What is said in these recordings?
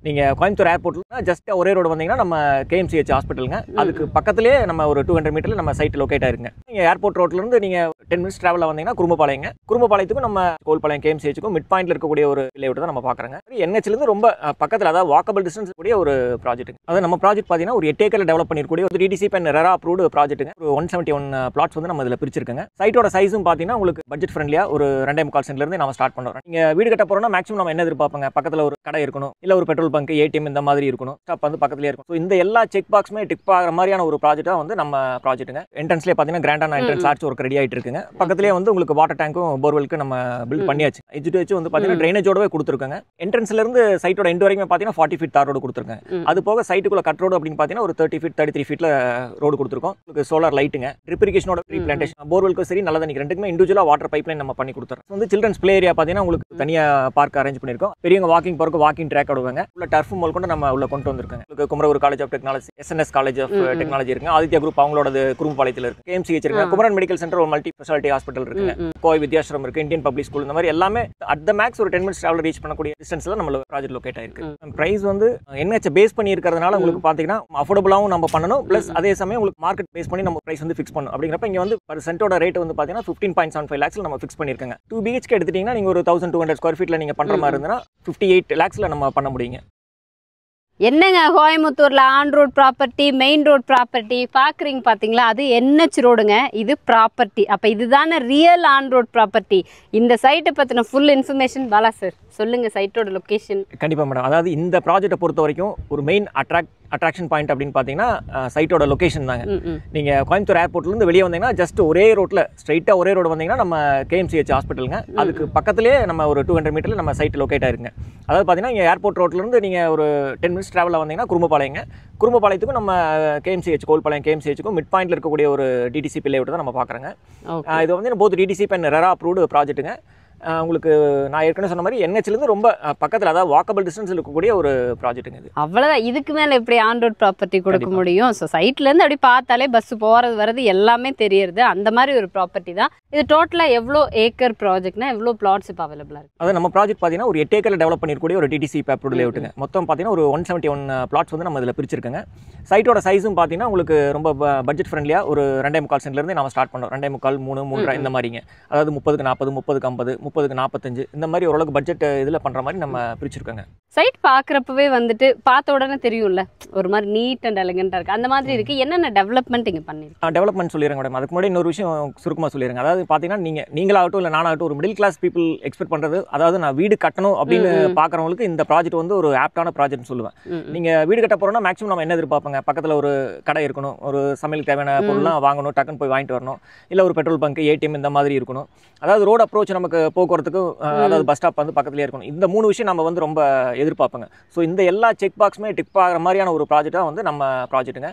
நீங்க கோயம்புத்தூர் ஏர்போர்ட்ல ஜஸ்ட் ஒரே ரோடு வந்தீங்கன்னா நம்ம கேஎம்சிஹெச் ஹாஸ்பிட்டலுங்க. அதுக்கு பக்கத்துலயே நம்ம ஒரு 200 மீட்டர்ல நம்ம சைட் லொகேட் ஆயிருங்க. நீங்க ஏர்போர்ட் ரோட்ல இருந்து நீங்க 10 மினிட்ஸ் டிராவல்ல வந்தீங்கன்னா குறும்பபாளையங்க. குறும்பபாளையத்துக்கும் நம்ம கோல்பாளையம் கேஎம்சிஹெச்சுக்கும் மிட் பாயிண்ட்ல இருக்கக்கூடிய ஒரு லேஅவுட் தான் நம்ம பாக்குறோங்க. என்ஹெச்ல இருந்து ரொம்ப பக்கத்துல, அதாவது வாக்கபிள் டிஸ்டன்ஸ் கூடிய ஒரு ப்ராஜெக்ட். அதாவது நம்ம ப்ராஜெக்ட் பாத்தீங்கன்னா ஒரு 8 ஏக்கர்ல டெவலப் பண்ணிருக்கக்கூடிய ஒரு டிடிசிபி அண்ட் ரெரா அப்ரூவ்டு ப்ராஜெக்ட்டுங்க. ஒரு 171 பிளாட்ஸ் வந்து நம்ம இதுல பிரிச்சிருக்கோங்க. சைட்டோட சைஸும் பாத்தீங்கன்னா உங்களுக்கு பட்ஜெட் ஃப்ரெண்ட்லியா ஒரு 2.25 சென்ட்ல இருந்து நம்ம ஸ்டார்ட் பண்றோம். நீங்க வீடு கட்ட போறோம்னா மேக்ஸிமம் நம்ம என்ன எதிர்பார்ப்பாங்க, பக்கத்துல ஒரு கடை இருக்கணும், இல்ல ஒரு பெட்ரோல் பங்க், ஏடிஎம் இந்த மாதிரி இருக்கணும், ஸ்டாப் வந்து பக்கத்துலயே இருக்கும். ஸோ இந்த எல்லா செக் பாக்ஸுமே டிக் ஆகிற மாதிரியான ஒரு ப்ராஜெக்டா வந்து நம்ம ப்ராஜெக்ட்டுங்க. என்ட்ரன்ஸ்லேயே பார்த்தீங்கன்னா கிராண்டான என்ட்ரன்ஸ் ஆர்ச் ஒர்க் ரெடி ஆகிட்டு இருக்குங்க. பக்கத்துலேயே வந்து உங்களுக்கு வாட்டர் டேங்க்கும் போர்வெலுக்கு நம்ம பில்ட் பண்ணியாச்சு. எஜுடேச்சு வந்து பார்த்தீங்கன்னா ட்ரைனேஜோடவே கொடுத்துருக்காங்க. என்ட்ரன்ஸ்ல இருந்து சைட்டோட எண்ட் வரைக்கும் பார்த்தீங்கன்னா 40 ஃபீட் தார் ரோடு கொடுத்துருக்காங்க. அது போக சைட்டுக்குள்ள கட் ரோடு அப்படின்னு பார்த்தீங்கன்னா ஒரு 30 ஃபீட் 33 ஃபீட்ல ரோடு கொடுத்துருக்கோம். உங்களுக்கு சோலார் லைட்டுங்க, ட்ரிப் இரிகேஷனோட ட்ரீ பிளான்டேஷன், போர்வெலுக்கு சரி நல்ல தண்ணி ரெண்டுக்குமே இண்டிவிஜுவலா வாட்டர் பைப்லைன் நம்ம பண்ணி கொடுத்துறோம். வந்து சில்ட்ரன்ஸ் பிளே ஏரியா பார்த்தீங்கன்னா உங்களுக்கு தனியா பார்க் அரேஞ்ச் பண்ணிருக்கோம். பெரியவங்க வாக்கிங் போறதுக்கு வாக்கிங் ட்ராக் விடுவாங்க. உள்ள டர்ஃப் மோல் கொண்டு நம்ம உள்ள கொண்டு வந்திருக்காங்க. உங்களுக்கு Kumaraguru college of technology, SNS college of technology இருக்கு, ஆதித்யா குரூப் அவங்களோட குறும்பபாளையத்தில் இருக்கு, கேஎம்சிஹெச் இருக்கு, குமரன் மெடிக்கல் சென்டர் ஒரு மல்டி ஸ்பெஷாலிட்டி ஹாஸ்பிட்டல் இருக்குங்க, கோவை வித்யாசிரம் இருக்கு, இந்தியன் பப்ளிக் ஸ்கூல், இந்த மாதிரி எல்லாமே அட் த மேக்ஸ் ஒரு 10 மினிட்ஸ் டிராவல் ரீச் பண்ணக்கூடிய டிஸ்டன்ஸ்ல நம்ம ப்ராஜெக்ட் லொகேட் ஆயிருக்கு. பிரைஸ் வந்து என்ஹெச் பேஸ் பண்ணி இருக்கிறதுனால உங்களுக்கு பாத்தீங்கன்னா அஃபோர்டபுளாவும் நம்ம பண்ணணும், பிளஸ் அதே சமயம் உங்களுக்கு மார்க்கெட் பேஸ் பண்ணி நம்ம பிரைஸ் வந்து ஃபிக்ஸ் பண்ணணும். அப்படிங்கிறப்ப இங்க வந்து பர் சென்ட்டோட ரேட் வந்து பாத்தீங்கன்னா 15.75 lakhs நம்ம ஃபிக்ஸ் பண்ணிருக்காங்க. 2 BHK எடுத்துட்டீங்கன்னா நீங்க ஒரு 1200 ஸ்கொயர் ஃபீட்ல நீங்க பண்ற மாதிரி இருந்தா 58 lakhsல நம்ம பண்ண முடியுங்க. என்னங்க கோயம்புத்தூர்ல on road property, main road property பாக்குறீங்க பாத்தீங்களா? அது என்ஹெச் ரோடுங்க, இது ப்ராப்பர்ட்டி. அப்ப இதுதானே ரியல் ஆன் ரோட் ப்ராப்பர்ட்டி. இந்த சைட்டை பத்தின ஃபுல் இன்ஃபர்மேஷன் பாலா சார் சொல்லுங்க. சைட்டோட லொகேஷன். கண்டிப்பா மேடம். அதாவது இந்த ப்ராஜெக்ட்டை பொறுத்த வரைக்கும் ஒரு மெயின் அட்ராக்ஷன் பாயிண்ட் அப்படின்னு பார்த்தீங்கன்னா சைட்டோட லொகேஷன் தாங்க. நீங்கள் கோயம்புத்தூர் ஏர்போர்ட்லேருந்து வெளியே வந்தீங்கன்னா ஜஸ்ட் ஒரே ரோட்டில் ஸ்ட்ரைட்டாக ஒரே ரோடு வந்தீங்கன்னா நம்ம கேஎம்சிஹெச் ஹாஸ்பிட்டலுங்க. அதுக்கு பக்கத்துலேயே நம்ம ஒரு 200 மீட்டரில் நம்ம சைட் லொகேட் ஆயிருங்க. அதாவது பார்த்தீங்கன்னா இங்கே ஏர்போர்ட் ரோட்லேருந்து நீங்கள் ஒரு 10 மினிட்ஸ் டிராவலில் வந்தீங்கன்னா குறும்பபாளையங்க. குறும்பபாளையத்துக்கும் நம்ம கேஎம்சிஹெச் கோல்பாளையம் கேஎம்சிஹெச்சுக்கும் மிட் பாயிண்ட்ல இருக்கக்கூடிய ஒரு டிடிசிபி லேஅவுட் தான் நம்ம பார்க்குறோங்க. இது வந்து both DTCP and RERA approved ப்ராஜெக்ட்டுங்க. உங்களுக்கு நான் ஏற்கனவே சொன்ன மாதிரி என்ஹெச்லேருந்து ரொம்ப பக்கத்தில், அதாவது வாக்கபிள் டிஸ்டன்ஸில் இருக்கக்கூடிய ஒரு ப்ராஜெக்ட்டுங்க இது. அவ்வளோதான். இதுக்கு மேலே எப்படி ஆன் ரோட் ப்ராப்பர்ட்டி கொடுக்க முடியும்? ஸோ சைட்லேருந்து அப்படி பார்த்தாலே பஸ் போகிறது வர்றது எல்லாமே தெரியுது. அந்த மாதிரி ஒரு ப்ராப்பர்ட்டி தான் இது. டோட்டலாக எவ்வளோ ஏக்கர் ப்ராஜெக்ட்னா எவ்வளோ பிளாட்ஸ் இப்போ அவைலபிளாக இருக்குது? அதாவது நம்ம ப்ராஜெக்ட் பார்த்தீங்கன்னா ஒரு 8 ஏக்கரில் டெவலப் பண்ணிருக்கூடிய ஒரு டிடிசிபி அப்ரூவ்டு லேஅவுட்டுங்க. மொத்தம் பார்த்தீங்கன்னா ஒரு 171 பிளாட்ஸ் வந்து நம்ம இதில் பிரிச்சிருக்கோங்க. சைட்டோட சைஸும் பார்த்தீங்கன்னா உங்களுக்கு ரொம்ப பட்ஜெட் ஃப்ரெண்ட்லியாக ஒரு 2.25 சென்ட்லேருந்து நம்ம ஸ்டார்ட் பண்ணுறோம். 2.25, 3, 3 இந்த மாதிரிங்க. அதாவது 30க்கு 40, 30க்கு 50, 30க்கு 45 இந்த மாதிரி ஓரளவுக்கு பட்ஜெட் இதில் பண்ணுற மாதிரி நம்ம பிரிச்சிருக்கோங்க. சைட் பார்க்குறப்பவே வந்துட்டு பார்த்த உடனே தெரியும்ல, ஒரு மாதிரி நீட் அண்ட் எலகெண்டாக இருக்குது. அந்த மாதிரி இருக்குது. என்னென்ன டெவலப்மெண்ட் இங்கே பண்ணிருக்கோம்? டெவலப்மெண்ட் சொல்லிடுறேன் மேடம். அதுக்கு முன்னாடி இன்னொரு விஷயம் சுருக்கமாக சொல்லிடுங்க. அதாவது பார்த்தீங்கன்னா நீங்களாகட்டும் இல்லை நானாகட்டும் ஒரு மிடில் கிளாஸ் பீப்புள் எக்ஸ்பெக்ட் பண்ணுறது, அதாவது நான் வீடு கட்டணும் அப்படின்னு பார்க்குறவங்களுக்கு இந்த ப்ராஜெக்ட் வந்து ஒரு ஆப்டான ப்ராஜெக்ட்னு சொல்லுவேன். நீங்கள் வீடு கட்ட போகிறோம்னா மேக்ஸிமம் நம்ம என்ன எதிர்பார்ப்பாங்க, பக்கத்தில் ஒரு கடை இருக்கணும், ஒரு சமையல் தேவையான பொருள்லாம் வாங்கணும், டக்குன்னு போய் வாங்கிட்டு வரணும், இல்லை ஒரு பெட்ரோல் பங்க், ஏடிஎம் இந்த மாதிரி இருக்கணும். அதாவது ரோடு அப்ரோச் நமக்கு போக்குவரத்துக்கு, அதாவது பஸ் ஸ்டாப் வந்து பக்கத்துலேயே இருக்கணும். இந்த 3 விஷயம் நம்ம வந்து ரொம்ப எதிர்பார்ப்பாங்க. ஸோ இந்த எல்லா செக் பாக்ஸுமே டிக் ஆகிற மாதிரியான ஒரு ப்ராஜெக்டாக வந்து நம்ம ப்ராஜெக்ட்டுங்க.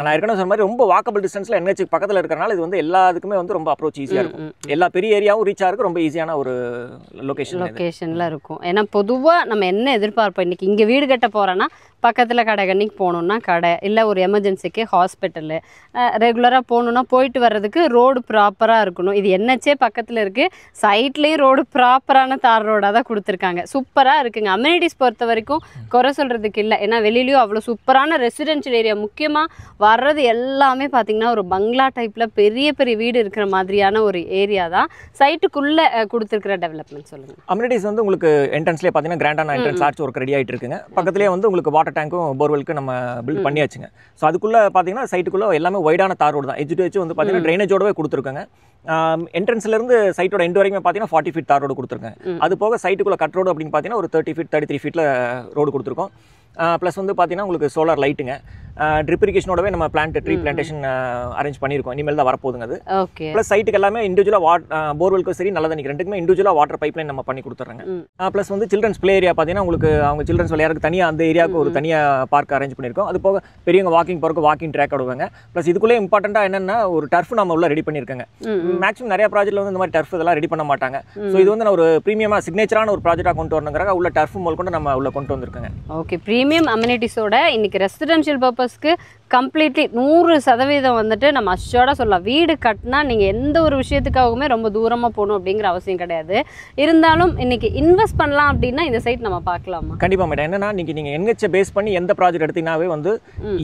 நான் ஏற்கனவே சொன்ன மாதிரி ரொம்ப வாக்கபிள் டிஸ்டன்ஸில் என்ஹெச் பக்கத்தில் இருக்கிறனால இது வந்து எல்லாத்துக்குமே வந்து ரொம்ப அப்ரோச் ஈஸியாக இருக்கும். எல்லா பெரிய ஏரியாவும் ரீச் ஆகிறதுக்கு ரொம்ப ஈஸியான ஒரு லொகேஷனில் இருக்கும். ஏன்னா பொதுவாக நம்ம என்ன எதிர்பார்ப்போம், இன்னைக்கு இங்கே வீடு கட்ட போகிறோன்னா பக்கத்தில் கடை கண்ணிக்கு போகணுன்னா கடை, இல்லை ஒரு எமர்ஜென்சிக்கு ஹாஸ்பிட்டலு, ரெகுலராக போகணுன்னா போயிட்டு வர்றதுக்கு ரோடு ப்ராப்பராக இருக்கணும். இது என்ஹெச்சே பக்கத்தில் இருக்குது, சைட்லேயும் ரோடு ப்ராப்பரான தார் ரோடாக தான் கொடுத்துருக்காங்க. சூப்பராக இருக்குங்க. அம்யூனிட்டிஸ் பொறுத்த வரைக்கும் குறை சொல்கிறதுக்கு இல்லை. ஏன்னா வெளியிலையும் அவ்வளோ சூப்பரான ரெசிடென்ஷியல் ஏரியா, முக்கியமாக வர்றது எல்லாமே பார்த்திங்கன்னா ஒரு பங்களா டைப்பில் பெரிய பெரிய வீடு இருக்கிற மாதிரியான ஒரு ஏரியா தான். சைட்டுக்குள்ளே கொடுத்துருக்கிற டெவலப்மெண்ட் சொல்லுங்கள். அம்யூனிட்டிஸ் வந்து உங்களுக்கு என்ட்ரன்ஸ்லேயே பார்த்தீங்கன்னா கிராண்டான என்ட்ரன்ஸ் ஆர்ச் ஒர்க் ரெடி ஆகிட்டு இருக்குங்க. பக்கத்துலேயே வந்து உங்களுக்கு வாட்டர் டேங்க்கும் போர்வெலுக்கு நம்ம பில்ட் பண்ணியாச்சுங்க. ஸோ அதுக்குள்ளே பார்த்தீங்கன்னா சைட்டுக்குள்ளே எல்லாமே வைடான தார் ரோடு தான். எஜுடேச்சு வந்து பார்த்தீங்கன்னா ட்ரைனேஜோடவே கொடுத்துருக்காங்க. என்ட்ரன்ஸ்லேருந்து சைட்டோட எண்ட் வரைக்கும் பார்த்தீங்கன்னா 40 ஃபீட் தார் ரோடு கொடுத்துருக்காங்க. அது போக சைட்டுக்குள்ளே கட் ரோடு அப்படின்னு பார்த்தீங்கன்னா ஒரு 30 ஃபீட் 33 ஃபீட்டில் ரோடு கொடுத்துருக்கோம். ப்ளஸ் வந்து பார்த்தீங்கன்னா உங்களுக்கு சோலார் லைட்டுங்க, ட்ரிப் இரிகேஷனோடவே நம்ம ட்ரீ பிளான்டேஷன் அரேஞ்ச் பண்ணியிருக்கோம். இனிமேல் தான் வரப்போகுதுங்க அது. ப்ளஸ் சைட்டுக்கு எல்லாமே இண்டிவிஜுவலாக போர்வெலுக்கும் சரி நல்ல தண்ணி ரெண்டுக்குமே இண்டிவிஜுவலாக வாட்டர் பைப்லைன் நம்ம பண்ணி கொடுத்துட்றாங்க. ப்ளஸ் வந்து சில்ட்ரன்ஸ் பிளே ஏரியா பார்த்தீங்கன்னா உங்களுக்கு அவங்க சில்ட்ரன்ஸ் விளையாடுறதுக்கு தனியாக அந்த ஏரியாவுக்கு ஒரு தனியாக பார்க் அரேஞ்ச் பண்ணியிருக்கோம். அது போக பெரியவங்க வாக்கிங் போகிறதுக்கு வாக்கிங் ட்ராக் விடுவாங்க. ப்ளஸ் இதுக்குள்ளே இம்பார்ட்டண்ட்டாக என்னென்னா ஒரு டர்ஃப் நம்ம உள்ள ரெடி பண்ணியிருக்காங்க. மேக்ஸிமம் நிறைய ப்ராஜெக்ட்ல வந்து இந்த மாதிரி டர்ஃப் இதெல்லாம் ரெடி பண்ண மாட்டாங்க. ஸோ இது வந்து நான் ஒரு ப்ரீமியமாக சிக்னேச்சரான ஒரு ப்ராஜெக்டாக கொண்டு வரணுங்கிறாங்க. உள்ள டர்ஃப் மோல் கொண்டு நம்ம உள்ள கொண்டு வந்திருக்காங்க. ஓகே, ப்ரீமியம் அம்யூனிட்டிஸோட இன்னைக்கு ரெசிடென்ஷியல் பர்பஸ் டெவலப்பர்ஸ்க்கு கம்ப்ளீட்லி 100% வந்துட்டு நம்ம அஷ்யூர்டாக சொல்லலாம். வீடு கட்டினா நீங்கள் எந்த ஒரு விஷயத்துக்காகவுமே ரொம்ப தூரமாக போகணும் அப்படிங்கிற அவசியம் கிடையாது. இருந்தாலும் இன்னைக்கு இன்வெஸ்ட் பண்ணலாம் அப்படின்னா இந்த சைட் நம்ம பார்க்கலாமா? கண்டிப்பாக மேடம். என்னன்னா நீங்கள் என்ஹெச் பேஸ் பண்ணி எந்த ப்ராஜெக்ட் எடுத்தீங்கன்னாவே வந்து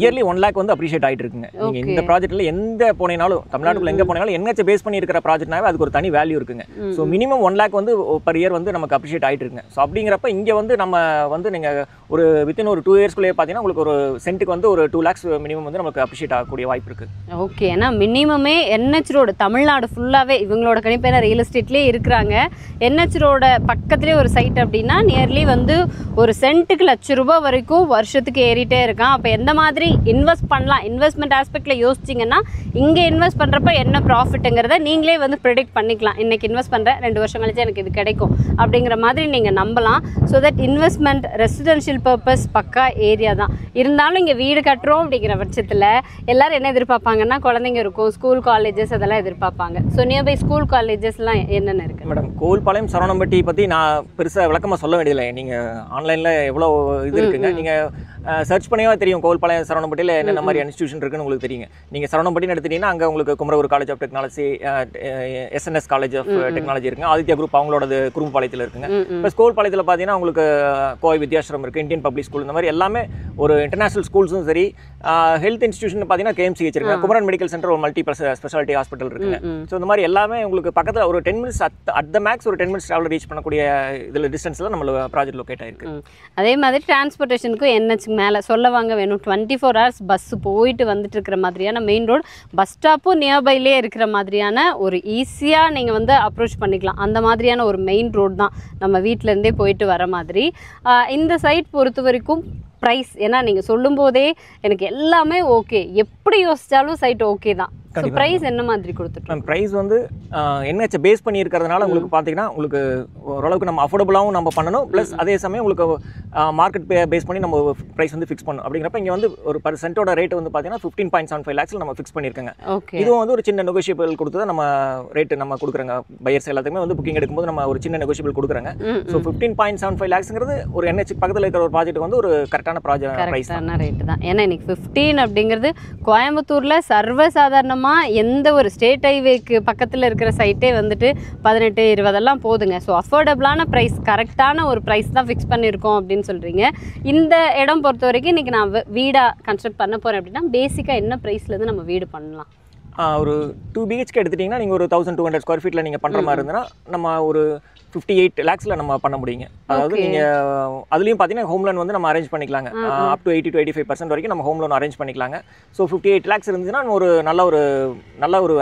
இயர்லி 1 lakh வந்து அப்ரிஷியேட் ஆகிட்டு இருக்குங்க. நீங்கள் இந்த ப்ராஜெக்ட்டில் எந்த போனீங்கனாலும் தமிழ்நாட்டுக்குள்ள எங்கே போனாலும் என்ஹெச் பேஸ் பண்ணி இருக்கிற ப்ராஜெக்ட்னாவே அதுக்கு ஒரு தனி வேல்யூ இருக்குங்க. ஸோ மினிமம் 1 lakh வந்து பர் இயர் வந்து நமக்கு அப்ரிஷியேட் ஆகிட்டு இருக்குங்க. ஸோ அப்படிங்கிறப்ப இங்கே வந்து நம்ம வந்து நீங்கள் ஒரு வித்தின் ஒரு 2 yearsக்குள்ளேயே பார்த்தீங்கன்னா உங்களுக்கு ஒரு சென்ட்டுக்கு வந்து ஒரு 2 lakhs மினிமம் வந்து நமக்கு அப்ரிஷியேட் ஆகக்கூடிய வாய்ப்பு இருக்குது. ஓகே. ஏன்னா மினிமமே என்ஹெச் ரோடு தமிழ்நாடு ஃபுல்லாகவே இவங்களோட கணிப்பேன ரியல் எஸ்டேட்லேயே இருக்கிறாங்க. என்ஹெச் ரோட பக்கத்துலேயே ஒரு சைட் அப்படின்னா நியர்லி வந்து ஒரு சென்ட்டுக்கு ₹1,00,000 வரைக்கும் வருஷத்துக்கு ஏறிட்டே இருக்கான். அப்போ எந்த மாதிரி இன்வெஸ்ட் பண்ணலாம், இன்வெஸ்ட்மெண்ட் ஆஸ்பெக்டில் யோசிச்சிங்கன்னா இங்கே இன்வெஸ்ட் பண்ணுறப்ப என்ன ப்ராஃபிட்டுங்கிறத நீங்களே வந்து ப்ரெடிக்ட் பண்ணிக்கலாம். இன்றைக்கி இன்வெஸ்ட் பண்ணுறேன் 2 வருஷம் கழிச்சு எனக்கு இது கிடைக்கும் அப்படிங்கிற மாதிரி நீங்கள் நம்பலாம். So that investment residential purpose பக்கா ஏரியா தான். இருந்தாலும் இங்கே வீடு கட்டுறோம் அப்படிங்கிற பட்சத்தில் எல்லாரும் என்ன எதிர்பார்ப்பாங்கன்னா குழந்தைங்க இருக்கும், ஸ்கூல் காலேஜஸ் அதெல்லாம் எதிர்பார்ப்பாங்க. ஸோ நியர்பை ஸ்கூல் காலேஜஸ்லாம் என்னென்ன இருக்குது மேடம்? கோவில்பாளையம் சரவணம்பட்டி பற்றி நான் பெருசாக விளக்கமாக சொல்ல வேண்டியதில்லை. நீங்கள் ஆன்லைனில் எவ்வளோ இது இருக்குங்க, நீங்கள் சர்ச் பண்ணியே தெரியும் கோவில்பாளையம் சரவணம்பட்டியில் என்னென்ன மாதிரி இன்ஸ்டியூஷன் இருக்குன்னு உங்களுக்கு தெரியுங்க. நீங்கள் சரவணம்பட்டின்னு எடுத்துட்டீங்கன்னா அங்கே உங்களுக்கு Kumaraguru college of technology, SNS college of technology இருக்குங்க. ஆதித்யா குரூப் அவங்களோட குறும்புபாளையத்தில் இருக்குங்க. இப்போ கோவில்பாளையத்தில் பார்த்தீங்கன்னா உங்களுக்கு கோவை வித்யாசிரம் இருக்குது, இந்தியன் பப்ளிக் ஸ்கூல், இந்த மாதிரி எல்லாமே ஒரு இன்டர்நேஷனல் ஸ்கூல்ஸும் சரி. ஹெல்த் இன்ஸ்டியூஷன் பார்த்தீங்கன்னா KMCH இருக்குங்க, குமரன் மெடிக்கல் சென்டர் ஒரு மல்டி ஸ்பெஷாலிட்டி ஹாஸ்பிட்டல் இருக்குங்க. ஸோ இந்த மாதிரி எல்லாமே உங்களுக்கு பக்கத்தில் ஒரு 10 minutes அட் த மேக்ஸ் ஒரு 10 minutes ட்ராவல் ரீச் பண்ணக்கூடிய இதில் டிஸ்டன்ஸில் நம்ம ப்ராஜெக்ட் லொக்கேட் ஆயிருக்கு. அதே மாதிரி டிரான்ஸ்போர்ட்டேஷனுக்கும் NH மேலே சொல்ல வாங்க வேணும். 24 hours பஸ் போயிட்டு வந்துட்டு இருக்கிற மாதிரியான மெயின் ரோடு, பஸ் ஸ்டாப்பும் நியர்பைலே இருக்கிற மாதிரியான ஒரு ஈஸியாக நீங்கள் வந்து அப்ரோச் பண்ணிக்கலாம். அந்த மாதிரியான ஒரு மெயின் ரோடு தான் நம்ம வீட்டிலேருந்தே போயிட்டு வர மாதிரி. இந்த சைட் பொறுத்த வரைக்கும் ப்ரைஸ், ஏன்னா நீங்கள் சொல்லும் போதே எனக்கு எல்லாமே ஓகே, எப்படி யோசிச்சாலும் சைட் ஓகே தான். ஸோ ப்ரைஸ் என்ன மாதிரி கொடுத்துட்டோம்? ப்ரைஸ் வந்து NH பேஸ் பண்ணி இருக்கிறதுனால உங்களுக்கு பார்த்தீங்கன்னா உங்களுக்கு ஓரளவுக்கு நம்ம அஃபோர்டபுளாகவும் நம்ம பண்ணணும், ப்ளஸ் அதே சமயம் உங்களுக்கு மார்க்கெட் பேஸ் பண்ணி நம்ம ப்ரைஸ் வந்து ஃபிக்ஸ் பண்ணணும். அப்படிங்கிறப்ப இங்கே வந்து ஒரு per சென்ட்டோட ரேட் வந்து பார்த்தீங்கன்னா 15.75 lakhs நம்ம ஃபிக்ஸ் பண்ணியிருக்கோங்க. இதுவும் வந்து ஒரு சின்ன நெகோஷியபிள் கொடுத்து நம்ம ரேட்டு நம்ம கொடுக்குறோங்க. பையர்ஸ் எல்லாத்துக்குமே வந்து புக்கிங் எடுக்கும்போது நம்ம ஒரு சின்ன நெகோஷியபிள் கொடுக்குறாங்க. ஸோ 15.75 lakhsங்கிறது ஒரு NH பக்கத்தில் இருக்கிற ஒரு ப்ராஜெக்ட் வந்து ஒரு கரெக்டான கரெக்டான ரேட்டு தான். ஏன்னா இன்னைக்கு 15 அப்படிங்கிறது கோயம்புத்தூரில் சர்வசாதாரணமாக எந்த ஒரு ஸ்டேட் ஹைவேக்கு பக்கத்தில் இருக்கிற சைட்டே வந்துட்டு 18-20 போதுங்க. ஸோ அஃபோர்டபுளான ப்ரைஸ், கரெக்டான ஒரு ப்ரைஸ் தான் ஃபிக்ஸ் பண்ணியிருக்கோம் அப்படின்னு சொல்கிறீங்க. இந்த இடம் பொறுத்த வரைக்கும் இன்றைக்கி நான் வீடாக கன்ஸ்ட்ரக்ட் பண்ண போகிறேன் அப்படின்னா பேசிக்காக என்ன ப்ரைஸ்லேருந்து நம்ம வீடு பண்ணலாம்? ஒரு 2 BHK எடுத்துட்டிங்கன்னா நீங்கள் ஒரு 1200 square feetல நீங்கள் பண்ணுற மாதிரி இருந்ததுன்னா நம்ம ஒரு 58 lakhsல நம்ம பண்ண முடியுங்க. அதாவது நீங்கள் அதுலேயும் பார்த்தீங்கன்னா ஹோம் லோன் வந்து நம்ம அரேஞ்ச் பண்ணிக்கலாங்க. அப் டு 80 to 85% வரைக்கும் நம்ம ஹோம் லோன் அரேஞ்ச் பண்ணிக்கலாங்க. ஸோ 58 lakhs இருந்துச்சுன்னா ஒரு நல்ல ஒரு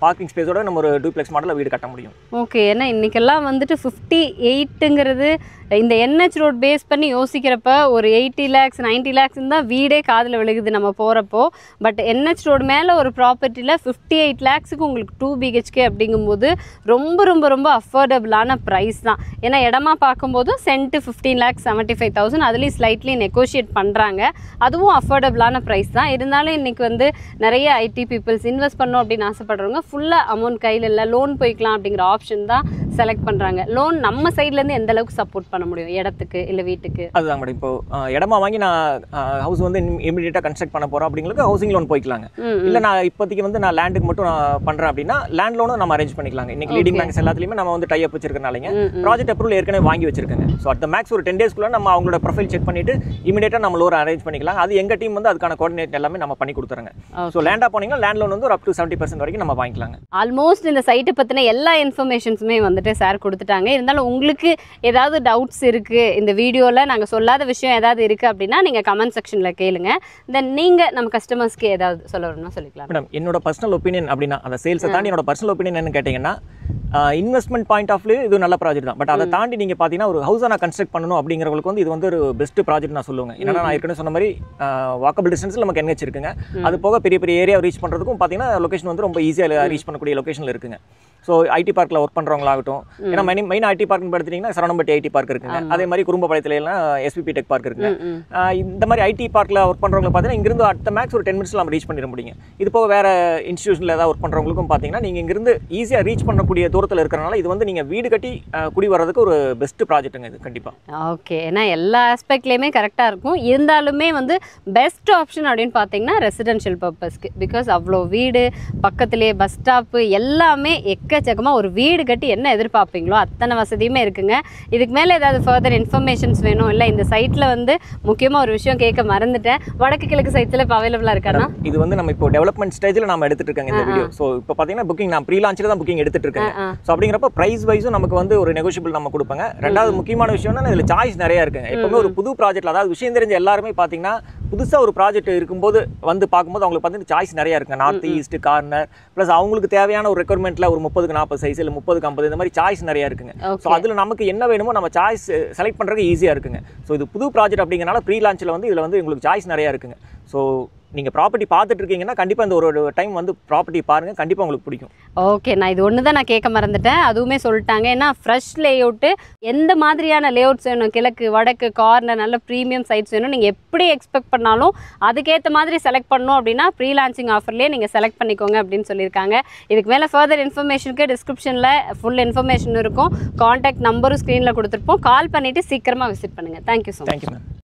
பார்க்கிங் ஸ்பேஸோட நம்ம ஒரு டூப்ளெக்ஸ் மாடலில் வீடு கட்ட முடியும். ஓகே. ஏன்னா இன்றைக்கெல்லாம் வந்துட்டு 58ங்கிறது இந்த NH ரோட் பேஸ் பண்ணி யோசிக்கிறப்ப ஒரு 80 lakhs 90 lakhs தான் வீடே காதில் விழுகுது நம்ம போகிறப்போ. பட் NH ரோடு மேலே ஒரு ப்ராப்பர்ட்டியில் 58 lakhsக்கு உங்களுக்கு 2 BHK அப்படிங்கும்போது ரொம்ப ரொம்ப ரொம்ப அஃபோர்டபுளான ப்ரைஸ் தான். ஏன்னா இடமா பார்க்கும்போது சென்ட்டு 15,75,000, அதுலேயும் ஸ்லைட்லி நெகோஷியேட் பண்ணுறாங்க. அதுவும் அஃபோர்டபுளான ப்ரைஸ் தான். இருந்தாலும் இன்றைக்கி வந்து நிறைய IT பீப்புள்ஸ் இன்வெஸ்ட் பண்ணோம் அப்படின்னு ஆசைப்படுறவங்க ஃபுல்லாக அமௌண்ட் கையில் இல்லை, லோன் போய்க்கலாம் அப்படிங்கிற ஆப்ஷன் தான் செலக்ட் பண்ணுறாங்க. லோன் நம்ம சைட்லேருந்து எந்த அளவுக்கு சப்போர்ட் பண்ண முடியும் இடத்துக்கு இல்லை வீட்டுக்கு? அதுதான் மேடம். இப்போ இடமா வாங்கி நான் ஹவுஸ் வந்து இமீடியட்டாக கன்ஸ்ட்ரக்ட் பண்ண போகிறோம் அப்படிங்களுக்கு ஹவுசிங் லோன் போய்க்கலாங்க. இல்லை நான் இப்போதைக்கு வந்து நான் லேண்டுக்கு மட்டும் நான் பண்ணுறேன் அப்படின்னா லேண்ட் லோனும் நம்ம அரேஞ்ச் பண்ணிக்கலாங்க. இன்னைக்கு லீடிங் பேங்க்ஸ் எல்லாத்துலேயுமே நம்ம வந்து டைப் வச்சிருக்கனாலங்க ப்ராஜெக்ட் அப்ரூவல் ஏற்கனவே வாங்கி வச்சிருக்கேங்க. ஸோ அட் த மேக்ஸ் ஒரு 10 daysக்குள்ள நம்ம அவங்களோட ப்ரொஃபைல் செக் பண்ணிட்டு இமீடியட்டாக நம்ம லோன் அரேஞ்ச் பண்ணிக்கலாம். அது எங்கள் டீம் வந்து அதுக்கான கோஆர்டினேட் எல்லாமே நம்ம பண்ணி கொடுத்துருங்க. ஸோ லேண்டாக போனீங்கன்னா லேண்ட் லோன் வந்து ஒரு அப் டு 70% வரைக்கும் நம்ம வாங்கிக்கலாங்க. ஆல்மோஸ்ட் இந்த சைட்டை பற்றின எல்லா இன்ஃபர்மேஷன்ஸுமே வந்துட்டு சார் கொடுத்துட்டாங்க. இருந்தாலும் உங்களுக்கு ஏதாவது டவுட்ஸ் இருக்குது, இந்த வீடியோவில் நாங்கள் சொல்லாத விஷயம் ஏதாவது இருக்குது அப்படின்னா நீங்கள் கமெண்ட் செக்ஷனில் கேளுங்க. தென் நீங்கள் நம்ம கஸ்டமர்ஸ்க்கு ஏதாவது சொல்ல வரணும்னா சொல்லிக்கலாம். மேடம் என்னோட பர்சனல் ஒப்பீனியன் அப்படின்னா அந்த சேல்ஸை தாண்டி என்னோட பர்சனல் ஒப்பீனியன் என்ன கேட்டிங்கன்னா இன்வெஸ்ட்மெண்ட் பாயிண்ட் ஆஃப் வியூ இது நல்ல ப்ராஜெக்ட் தான். பட் அதை தாண்டி நீங்கள் பார்த்தீங்கன்னா ஒரு ஹவுஸை நான் கன்ஸ்ட்ரக்ட் பண்ணணும் அப்படிங்கிறவங்களுக்கு வந்து இது வந்து ஒரு பெஸ்ட் ப்ராஜெக்ட் நான் சொல்லுவேன். ஏன்னா நான் ஏற்கனவே சொன்ன மாதிரி வாக்கபிள் டிஸ்டன்ஸில் நமக்கு NH இருக்குங்க. அது போக பெரிய பெரிய ஏரியா ரீச் பண்ணுறதுக்கும் பார்த்தீங்கன்னா லொகேஷன் வந்து ரொம்ப ஈஸியாக ரீச் பண்ணக்கூடிய லொகேஷனில் இருக்குங்க. ஸோ ஐடி பார்க்கில் ஒர்க் பண்ணுறவங்களாகட்டும், ஏன்னா மெயின் ஐடி பார்க்னு எடுத்துட்டிங்கன்னா சரவணம்பட்டி ஐடி பார்க் இருக்குங்க. அதே மாதிரி குறும்பபாளையத்துல எல்லாம் SPP டெக் பார்க் இருக்குங்க. இந்த மாதிரி ஐடி பார்க்கில் ஒர்க் பண்ணுறவங்க பார்த்தீங்கன்னா இங்கிருந்து அட் த மேக்ஸ் ஒரு 10 minutes நம்ம ரீச் பண்ணிட முடியுங்க. இது போக வேறு இன்ஸ்டியூஷனில் ஏதாவது ஒர்க் பண்ணுறவங்களுக்கும் பார்த்தீங்கன்னா நீங்கள் இங்கிருந்து ஈஸியாக ரீச் பண்ணக்கூடிய நடக்கக்கூடிய தூரத்தில் இருக்கிறனால இது வந்து நீங்கள் வீடு கட்டி குடி வர்றதுக்கு ஒரு பெஸ்ட் ப்ராஜெக்ட்டுங்க இது கண்டிப்பாக. ஓகே, ஏன்னா எல்லா ஆஸ்பெக்ட்லேயுமே கரெக்டாக இருக்கும். இருந்தாலுமே வந்து பெஸ்ட் ஆப்ஷன் அப்படின்னு பார்த்தீங்கன்னா ரெசிடென்ஷியல் பர்பஸ்க்கு. பிகாஸ் அவ்வளோ வீடு பக்கத்துலேயே பஸ் ஸ்டாப்பு எல்லாமே எக்கச்சக்கமாக ஒரு வீடு கட்டி என்ன எதிர்பார்ப்பீங்களோ அத்தனை வசதியுமே இருக்குங்க. இதுக்கு மேலே ஏதாவது ஃபர்தர் இன்ஃபர்மேஷன்ஸ் வேணும், இல்லை இந்த சைட்டில் வந்து முக்கியமாக ஒரு விஷயம் கேட்க மறந்துட்டேன், வடக்கு கிழக்கு சைட்ஸில் இப்போ அவைலபிளாக இருக்கானா? இது வந்து நம்ம இப்போ டெவலப்மெண்ட் ஸ்டேஜில் நம்ம எடுத்துட்டு இருக்காங்க இந்த வீடியோ. ஸோ இப்போ பார்த்தீங்கன்னா புக்கிங் நான் ப்ரீ லான்ச்சில் தான் புக்கிங் எடுத்துட்டு இருக்கேன். ஸோ அப்படிங்கிறப்ப ப்ரைஸ் வைஸும் நமக்கு வந்து ஒரு நெகோஷியபிள் நம்ம கொடுப்பாங்க. ரெண்டாவது முக்கியமான விஷயம்னா இதில் சாய்ஸ் நிறைய இருக்குங்க. எப்பவுமே ஒரு புது ப்ராஜெக்ட்ல, அதாவது விஷயம் தெரிஞ்ச எல்லாருமே பார்த்தீங்கன்னா புதுசாக ஒரு ப்ராஜெக்ட் இருக்கும்போது வந்து பார்க்கும்போது அவங்களுக்கு வந்து சாய்ஸ் நிறைய இருக்குங்க. நார்த் ஈஸ்ட் கார்னர் ப்ளஸ் அவங்களுக்கு தேவையான ஒரு ரெக்குவயர்மெண்ட்டில் ஒரு 30-40 சைஸ் இல்லை 30-50 இந்த மாதிரி சாய்ஸ் நிறைய இருக்குங்க. ஸோ அதில் நமக்கு என்ன வேணுமோ நம்ம சாய்ஸ் செலக்ட் பண்ணுறதுக்கு ஈஸியாக இருக்குங்க. ஸோ இது புது ப்ராஜெக்ட் அப்படிங்கிறனால ப்ரீ லான்ச்சில் வந்து இதில் வந்து உங்களுக்கு சாய்ஸ் நிறையா இருக்குங்க. ஸோ நீங்கள் ப்ராப்பர்ட்டி பார்த்துட்டு இருக்கீங்கன்னா கண்டிப்பாக இந்த ஒரு டைம் வந்து ப்ராப்பர்ட்டி பாருங்கள், கண்டிப்பாக உங்களுக்கு பிடிக்கும். ஓகே, நான் இது ஒன்று தான் நான் கேட்க மறந்துட்டேன், அதுவுமே சொல்லிட்டாங்க. ஏன்னா ஃப்ரெஷ் லேஅவுட்டு எந்த மாதிரியான லேஅவுட்ஸ் வேணும், கிழக்கு வடக்கு கார்னர் நல்ல ப்ரீமியம் சைட்ஸ் வேணும், நீங்கள் எப்படி எக்ஸ்பெக்ட் பண்ணாலும் அதுக்கேற்ற மாதிரி செலக்ட் பண்ணணும் அப்படின்னா ப்ரீ லான்ச்சிங் ஆஃபர்லேயே நீங்கள் செலக்ட் பண்ணிக்கோங்க அப்படின்னு சொல்லியிருக்காங்க. இதுக்கு மேலே ஃபர்தர் இன்ஃபர்மேஷனுக்கு டிஸ்கிரிப்ஷனில் ஃபுல் இன்ஃபர்மேஷன் இருக்கும், கான்டாக்ட் நம்பரும் ஸ்க்ரீனில் கொடுத்துருப்போம். கால் பண்ணிவிட்டு சீக்கிரமாக விசிட் பண்ணுங்கள். Thank you so much. Thank you ma'am.